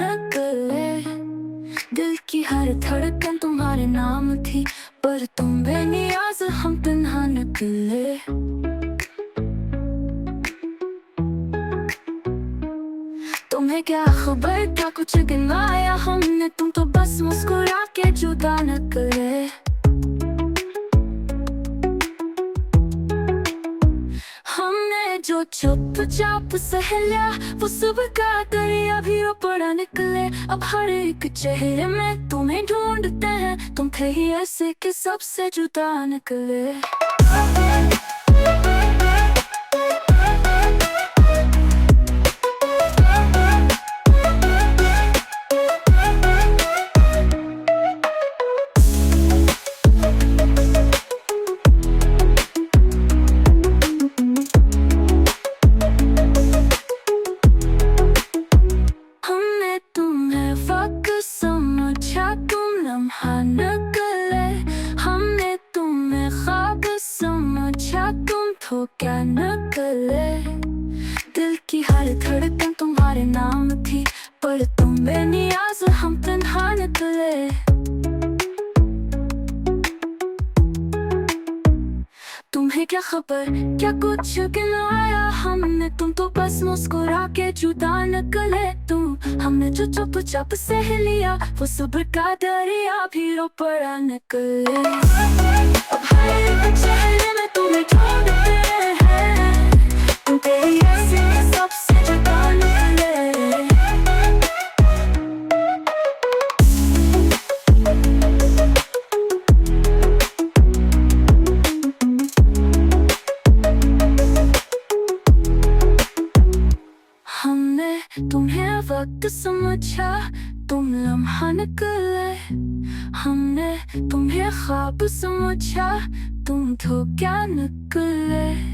निकले। दिल की हर धड़कन तुम्हारे नाम थी, पर तुम बेनियाज हम तन्हा निकले। तुम्हें क्या खबर था कुछ गिनवाया हमने, तुम तो बस मुस्कुरा के जुदा निकले। हमने जो चुपचाप सह लिया, वो सुबह का दरिया भी रो पड़ा निकले। अब हर एक चेहरे में तुम्हें ढूंढते हैं, तुम थे ही ऐसे कि सबसे जुदा निकले। तुम लम्हा निकले, हमने तुम्हें ख्वाब समझा, तुम धोखा निकले। दिल की हर धड़कन तुम्हारे नाम थी, पर तुम बेनियाज हम तन्हा निकले। तुम्हें क्या खबर क्या कुछ गिनाया हमने, तुम तो बस मुस्कुरा के जुदा निकले। हमने जो चुपचाप सह लिया, वो सब्र का दरिया भी रो पड़ा निकले। अब हर एक चेहरे में तुम्हें ढूंढते हैं, तुम तेरी ऐसे सबसे जुदा निकले। हमने तुम्हें वक्त समझा, तुम लम्हा निकले। हमने तुम्हें ख्वाब समझा, तुम धोखा निकले।